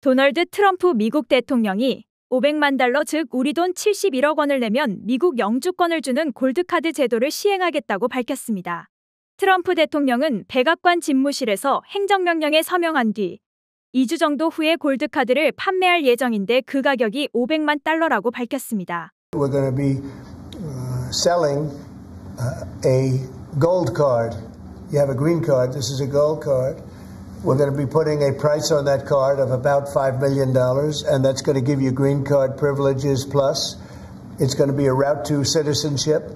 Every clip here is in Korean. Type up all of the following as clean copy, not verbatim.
도널드 트럼프 미국 대통령이 500만 달러 즉 우리 돈 71억 원을 내면 미국 영주권을 주는 골드카드 제도를 시행하겠다고 밝혔습니다. 트럼프 대통령은 백악관 집무실에서 행정명령에 서명한 뒤 2주 정도 후에 골드카드를 판매할 예정인데 그 가격이 500만 달러라고 밝혔습니다. We're going to be selling a gold card. You have a green card. This is a gold card. We're going to be putting a price on that card of about $5 million, and that's going to give you green card privileges plus. It's going to be a route to citizenship,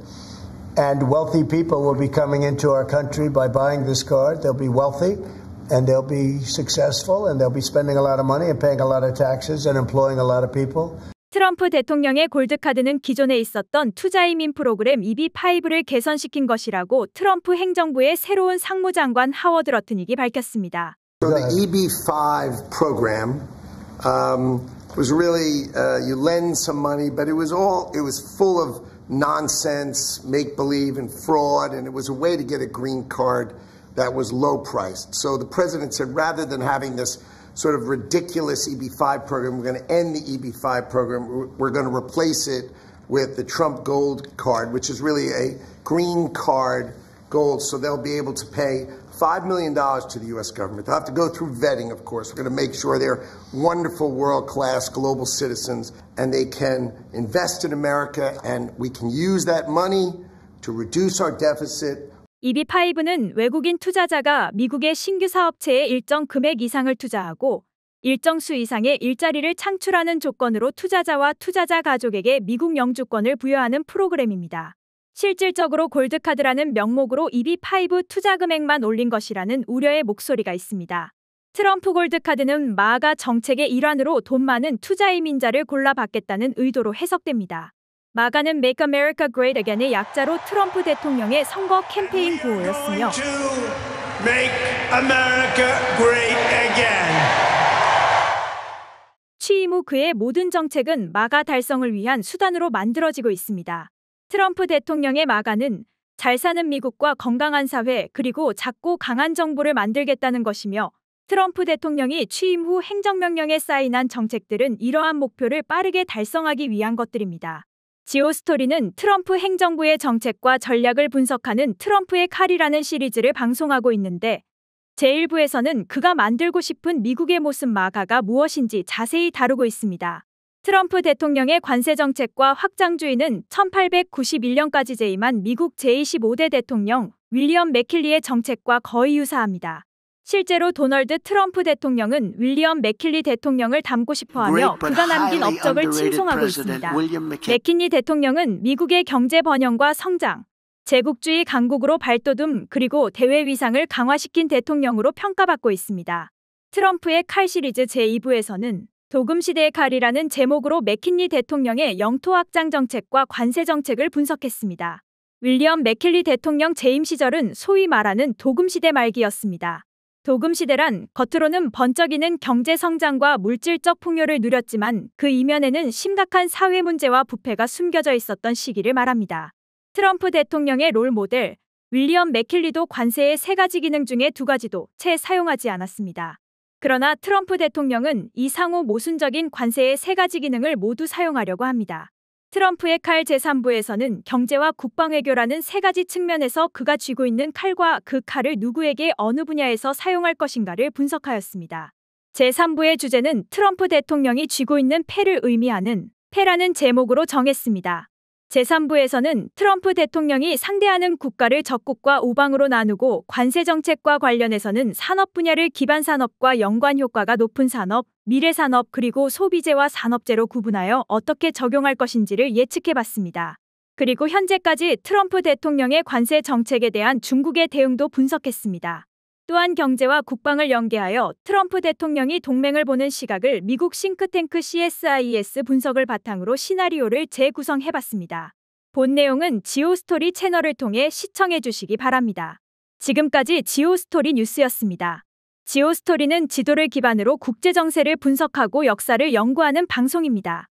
and wealthy people will be coming into our country by buying this card. They'll be wealthy, and they'll be successful, and they'll be spending a lot of money and paying a lot of taxes and employing a lot of people. 트럼프 대통령의 골드카드는 기존에 있었던 투자이민 프로그램 EB-5를 개선시킨 것이라고 트럼프 행정부의 새로운 상무장관 하워드 러트닉이 밝혔습니다. So the EB-5 program was really you lend some money, but it was full of nonsense, make-believe, and fraud, and it was a way to get a green card that was low-priced. So the president said, rather than having this sort of ridiculous EB-5 program, we're going to end the EB-5 program. We're going to replace it with the Trump Gold Card, which is really a green card gold. So they'll be able to pay $5 million to the U.S. government. They'll have to go through vetting, of course. We're going to make sure they're wonderful, world-class global citizens, and they can invest in America, and we can use that money to reduce our deficit. EB-5는 외국인 투자자가 미국의 신규 사업체에 일정 금액 이상을 투자하고 일정 수 이상의 일자리를 창출하는 조건으로 투자자와 투자자 가족에게 미국 영주권을 부여하는 프로그램입니다. 실질적으로 골드카드라는 명목으로 EB-5 투자 금액만 올린 것이라는 우려의 목소리가 있습니다. 트럼프 골드카드는 마가 정책의 일환으로 돈 많은 투자 이민자를 골라받겠다는 의도로 해석됩니다. 마가는 Make America Great Again의 약자로 트럼프 대통령의 선거 캠페인 구호였으며 Make America Great Again. 취임 후 그의 모든 정책은 마가 달성을 위한 수단으로 만들어지고 있습니다. 트럼프 대통령의 마가는 잘 사는 미국과 건강한 사회 그리고 작고 강한 정부를 만들겠다는 것이며 트럼프 대통령이 취임 후 행정명령에 사인한 정책들은 이러한 목표를 빠르게 달성하기 위한 것들입니다. 지오스토리는 트럼프 행정부의 정책과 전략을 분석하는 트럼프의 칼이라는 시리즈를 방송하고 있는데 제1부에서는 그가 만들고 싶은 미국의 모습 마가가 무엇인지 자세히 다루고 있습니다. 트럼프 대통령의 관세 정책과 확장주의는 1891년까지 재임한 미국 제25대 대통령 윌리엄 맥킬리의 정책과 거의 유사합니다. 실제로 도널드 트럼프 대통령은 윌리엄 맥킬리 대통령을 닮고 싶어하며 그가 남긴 업적을 칭송하고 있습니다. 맥킨리 대통령은 미국의 경제 번영과 성장, 제국주의 강국으로 발돋움 그리고 대외 위상을 강화시킨 대통령으로 평가받고 있습니다. 트럼프의 칼 시리즈 제2부에서는 도금시대의 칼이라는 제목으로 맥킨리 대통령의 영토 확장 정책과 관세 정책을 분석했습니다. 윌리엄 맥킬리 대통령 재임 시절은 소위 말하는 도금시대 말기였습니다. 도금시대란 겉으로는 번쩍이는 경제 성장과 물질적 풍요를 누렸지만 그 이면에는 심각한 사회 문제와 부패가 숨겨져 있었던 시기를 말합니다. 트럼프 대통령의 롤 모델 윌리엄 맥킬리도 관세의 3가지 기능 중에 2가지도 채 사용하지 않았습니다. 그러나 트럼프 대통령은 이 상호 모순적인 관세의 3가지 기능을 모두 사용하려고 합니다. 트럼프의 칼 제3부에서는 경제와 국방외교라는 3가지 측면에서 그가 쥐고 있는 칼과 그 칼을 누구에게 어느 분야에서 사용할 것인가를 분석하였습니다. 제3부의 주제는 트럼프 대통령이 쥐고 있는 패를 의미하는 패라는 제목으로 정했습니다. 제3부에서는 트럼프 대통령이 상대하는 국가를 적국과 우방으로 나누고 관세 정책과 관련해서는 산업 분야를 기반 산업과 연관 효과가 높은 산업, 미래 산업 그리고 소비재와 산업재로 구분하여 어떻게 적용할 것인지를 예측해봤습니다. 그리고 현재까지 트럼프 대통령의 관세 정책에 대한 중국의 대응도 분석했습니다. 또한 경제와 국방을 연계하여 트럼프 대통령이 동맹을 보는 시각을 미국 싱크탱크 CSIS 분석을 바탕으로 시나리오를 재구성해봤습니다. 본 내용은 지오스토리 채널을 통해 시청해주시기 바랍니다. 지금까지 지오스토리 뉴스였습니다. 지오스토리는 지도를 기반으로 국제정세를 분석하고 역사를 연구하는 방송입니다.